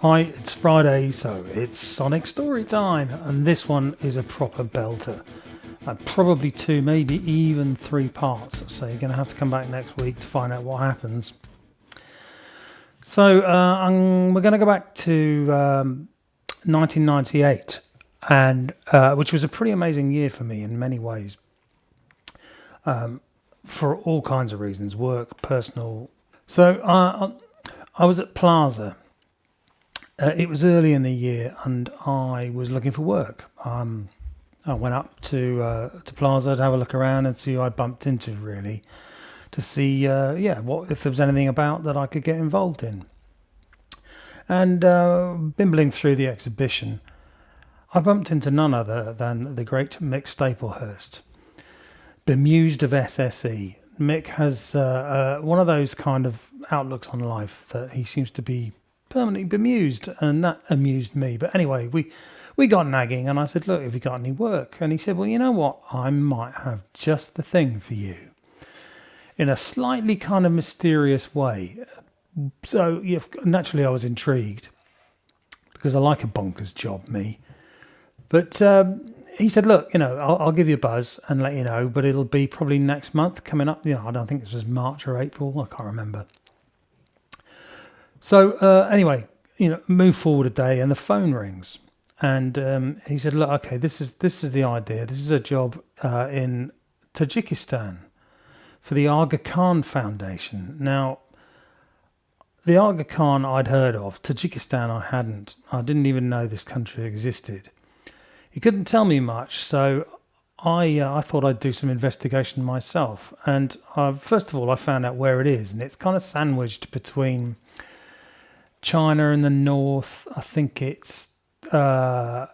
Hi, it's Friday, so it's Sonic Story Time, and this one is a proper belter. Probably two, maybe even three parts, so you're going to have to come back next week to find out what happens. So we're going to go back to 1998, and which was a pretty amazing year for me in many ways, for all kinds of reasons, work, personal. So I was at Plaza. It was early in the year, and I was looking for work. I went up to Plaza to have a look around and see who I bumped into, really, to see what if there was anything about that I could get involved in. And bimbling through the exhibition, I bumped into none other than the great Mick Staplehurst, bemused of SSE. Mick has one of those kind of outlooks on life that he seems to be permanently bemused, and that amused me. But anyway, we got nagging, and I said, look, have you got any work? And he said, well, you know what, I might have just the thing for you, in a slightly kind of mysterious way. So naturally I was intrigued, because I like a bonkers job, me. But he said, look, I'll give you a buzz and let you know, but it'll be probably next month coming up. I don't think this was March or April, I can't remember. So anyway, move forward a day, and the phone rings, and he said, "Look, okay, this is the idea. This is a job in Tajikistan for the Aga Khan Foundation." Now, the Aga Khan I'd heard of, Tajikistan I hadn't. I didn't even know this country existed. He couldn't tell me much, so I thought I'd do some investigation myself. And first of all, I found out where it is, and it's kind of sandwiched between China in the north. I think it's not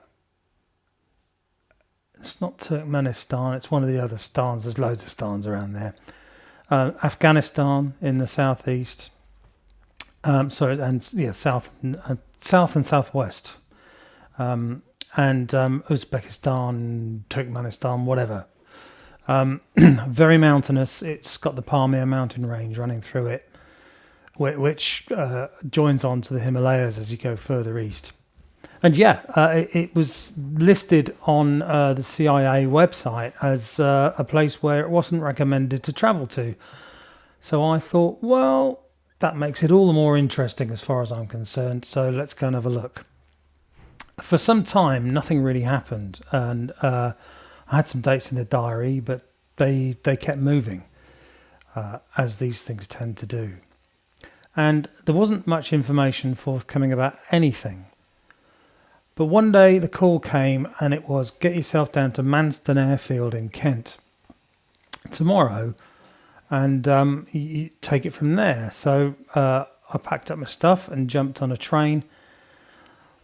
Turkmenistan, it's one of the other stans. There's loads of stans around there. Afghanistan in the southeast. South and southwest. And Uzbekistan, Turkmenistan, whatever. Very mountainous. It's got the Pamir mountain range running through it, which joins on to the Himalayas as you go further east. And it was listed on the CIA website as a place where it wasn't recommended to travel to. So I thought, well, that makes it all the more interesting as far as I'm concerned, so let's go and have a look. For some time, nothing really happened, and I had some dates in the diary, but they kept moving, as these things tend to do. And there wasn't much information forthcoming about anything. But one day the call came, and it was, get yourself down to Manston Airfield in Kent tomorrow, and you take it from there. So I packed up my stuff and jumped on a train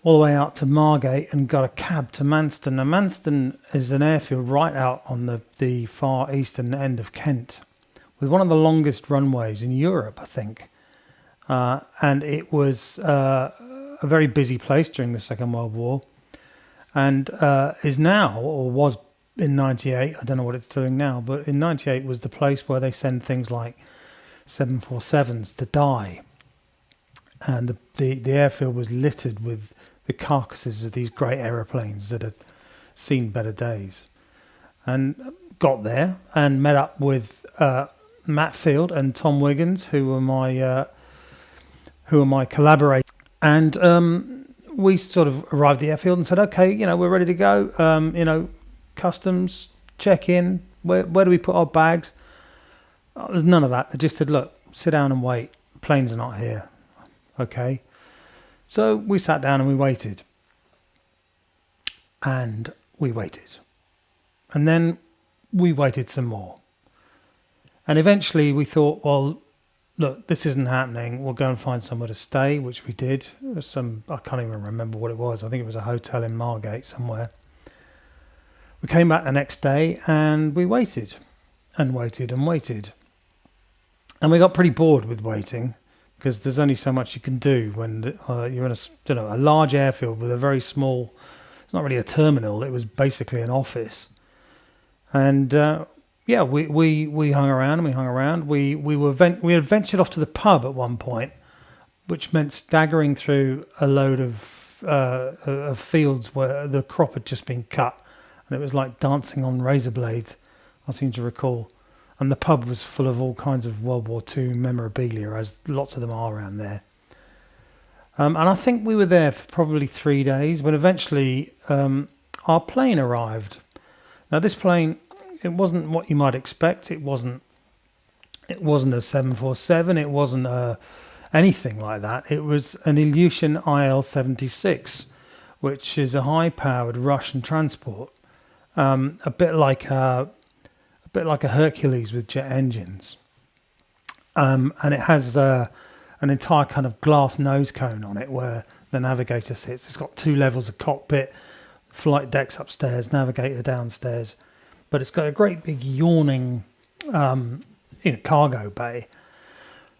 all the way out to Margate and got a cab to Manston. Now, Manston is an airfield right out on the far eastern end of Kent, with one of the longest runways in Europe, I think. And it was a very busy place during the Second World War, and is now, or was in 98, I don't know what it's doing now, but in 98 was the place where they send things like 747s to die. And the airfield was littered with the carcasses of these great aeroplanes that had seen better days. And got there and met up with Matt Field and Tom Wiggins, who were my collaborators. And we sort of arrived at the airfield and said, okay, we're ready to go. Customs, check in. Where do we put our bags? There's none of that. They just said, look, sit down and wait. Planes are not here. Okay. So we sat down and we waited. And we waited. And then we waited some more. And eventually we thought, well, look, this isn't happening. We'll go and find somewhere to stay, which we did. I can't even remember what it was. I think it was a hotel in Margate somewhere. We came back the next day and we waited and waited and waited. And we got pretty bored with waiting, because there's only so much you can do when you're in a large airfield with a very small, it's not really a terminal, it was basically an office. And we hung around and we hung around. We had ventured off to the pub at one point, which meant staggering through a load of fields where the crop had just been cut, and it was like dancing on razor blades, I seem to recall. And the pub was full of all kinds of World War II memorabilia, as lots of them are around there. And I think we were there for probably 3 days, when eventually our plane arrived. Now this plane, it wasn't what you might expect. It wasn't a 747. It wasn't anything like that. It was an Ilyushin IL-76, which is a high-powered Russian transport, a bit like a Hercules with jet engines, and it has an entire kind of glass nose cone on it where the navigator sits. It's got 2 levels of cockpit, flight decks upstairs, navigator downstairs, but it's got a great big yawning cargo bay.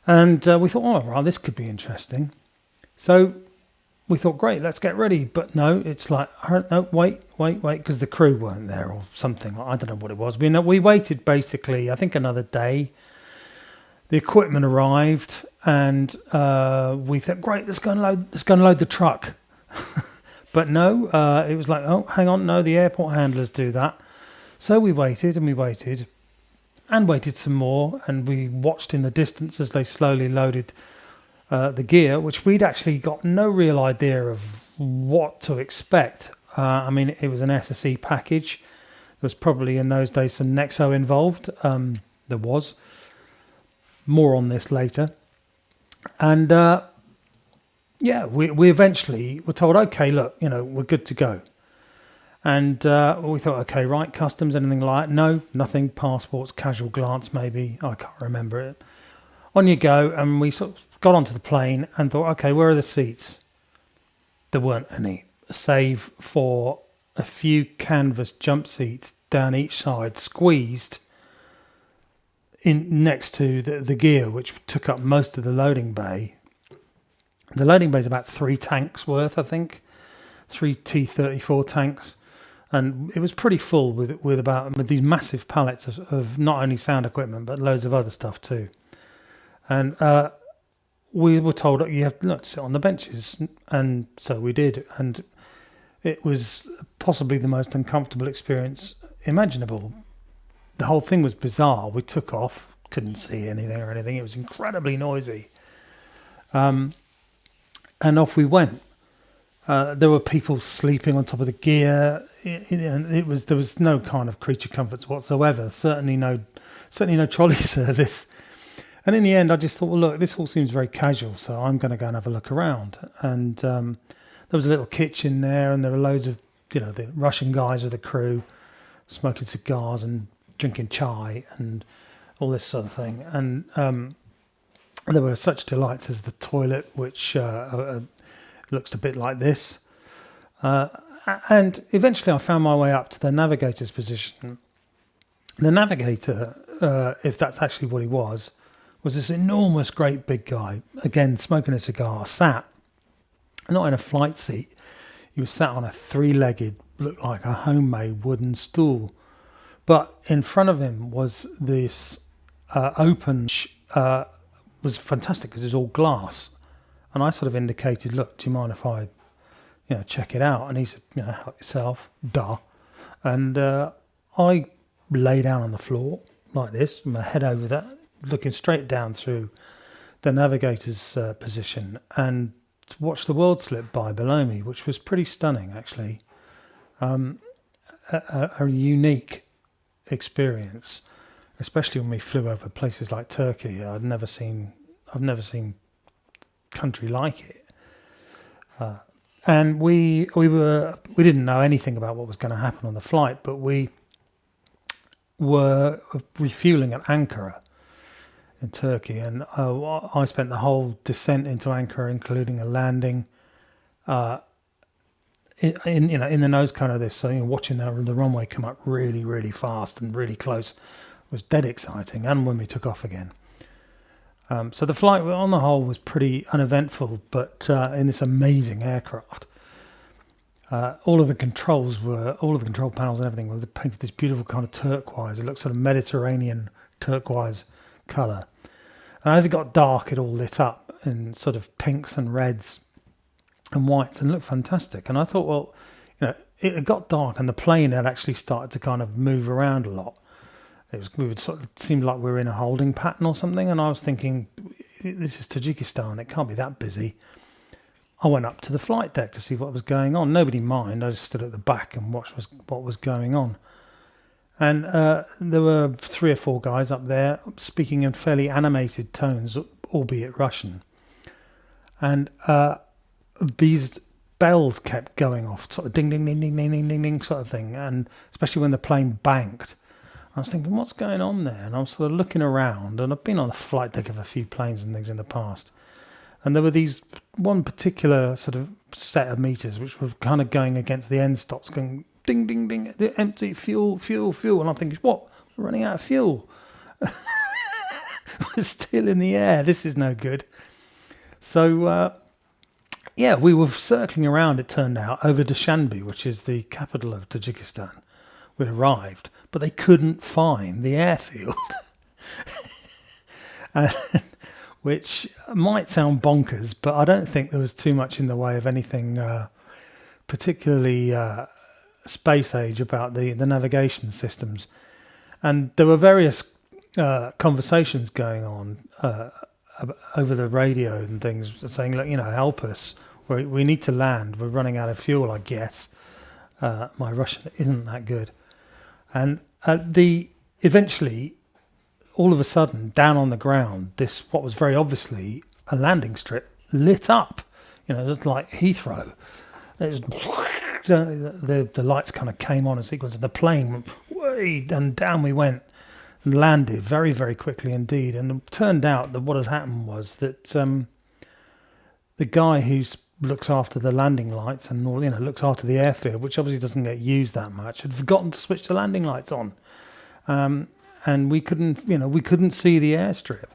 And we thought, oh, right, this could be interesting. So we thought, great, let's get ready. But no, it's like, no, wait, because the crew weren't there or something. I don't know what it was. We waited basically, I think, another day. The equipment arrived, and we thought, great, let's go and load the truck. But no, it was like, oh, hang on, no, the airport handlers do that. So we waited and we waited and waited some more, and we watched in the distance as they slowly loaded the gear, which we'd actually got no real idea of what to expect. I mean, it was an SSE package. There was probably in those days some Nexo involved. There was. More on this later. And we eventually were told, okay, look, we're good to go. And we thought, okay, right, customs, anything like that? No, nothing, passports, casual glance maybe, I can't remember it. On you go, and we sort of got onto the plane and thought, okay, where are the seats? There weren't any, save for a few canvas jump seats down each side, squeezed in next to the gear, which took up most of the loading bay. The loading bay is about 3 tanks worth, I think, 3 T-34 tanks. And it was pretty full with these massive pallets of not only sound equipment, but loads of other stuff too. And we were told that you have to sit on the benches. And so we did. And it was possibly the most uncomfortable experience imaginable. The whole thing was bizarre. We took off, couldn't see anything or anything. It was incredibly noisy. And off we went. There were people sleeping on top of the gear. There was no kind of creature comforts whatsoever. Certainly no trolley service. And in the end, I just thought, well, look, this all seems very casual, so I'm going to go and have a look around. And there was a little kitchen there, and there were loads of the Russian guys with the crew smoking cigars and drinking chai and all this sort of thing. And there were such delights as the toilet, which looks a bit like this. And eventually I found my way up to the navigator's position. The navigator, if that's actually what he was this enormous, great big guy, again, smoking a cigar, sat, not in a flight seat. He was sat on a 3-legged, looked like a homemade wooden stool. But in front of him was this open, was fantastic because it was all glass. And I sort of indicated, look, do you mind if I, check it out? And he said, help yourself, duh. And I lay down on the floor like this, my head over that, looking straight down through the navigator's position, and watched the world slip by below me, which was pretty stunning, actually. A unique experience, especially when we flew over places like Turkey. I've never seen country like it. And we didn't know anything about what was going to happen on the flight, but we were refueling at Ankara in Turkey, and I spent the whole descent into Ankara, including a landing, in the nose cone of this. So watching the runway come up really, really fast and really close was dead exciting. And when we took off again. So the flight on the whole was pretty uneventful, but in this amazing aircraft. All of the control panels and everything were painted this beautiful kind of turquoise. It looked sort of Mediterranean turquoise colour. And as it got dark, it all lit up. in sort of pinks and reds and whites and looked fantastic. And I thought, well, it had got dark and the plane had actually started to kind of move around a lot. We would sort of seem like we were in a holding pattern or something. And I was thinking, this is Tajikistan. It can't be that busy. I went up to the flight deck to see what was going on. Nobody mind. I just stood at the back and watched what was going on. And there were 3 or 4 guys up there speaking in fairly animated tones, albeit Russian. And these bells kept going off, sort of ding, ding, ding, ding, ding, ding, ding, ding sort of thing. And especially when the plane banked. I was thinking, what's going on there? And I was sort of looking around, and I've been on the flight deck of a few planes and things in the past. And there were these one particular sort of set of meters which were kind of going against the end stops, going ding, ding, ding, the empty fuel. And I'm thinking, what? We're running out of fuel. We're still in the air. This is no good. So, we were circling around, it turned out, over Dushanbe, which is the capital of Tajikistan. We'd arrived, but they couldn't find the airfield. Which might sound bonkers, but I don't think there was too much in the way of anything particularly space age about the navigation systems. And there were various conversations going on over the radio and things saying, look, help us. We need to land. We're running out of fuel, I guess. My Russian isn't that good. And eventually, all of a sudden, down on the ground, what was very obviously a landing strip lit up. Just like Heathrow. The lights kind of came on in sequence, and the plane went way, and down we went and landed very, very quickly indeed. And it turned out that what had happened was that the guy who looks after the landing lights and all, looks after the airfield, which obviously doesn't get used that much, had forgotten to switch the landing lights on. And we couldn't see the airstrip.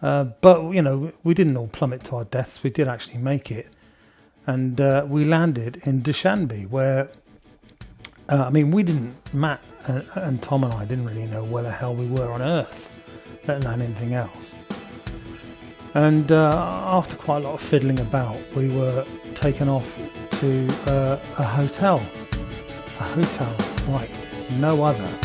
But we didn't all plummet to our deaths. We did actually make it. And we landed in Dushanbe, where, Matt and Tom and I didn't really know where the hell we were on Earth, let alone anything else. And after quite a lot of fiddling about, we were taken off to a hotel like no other.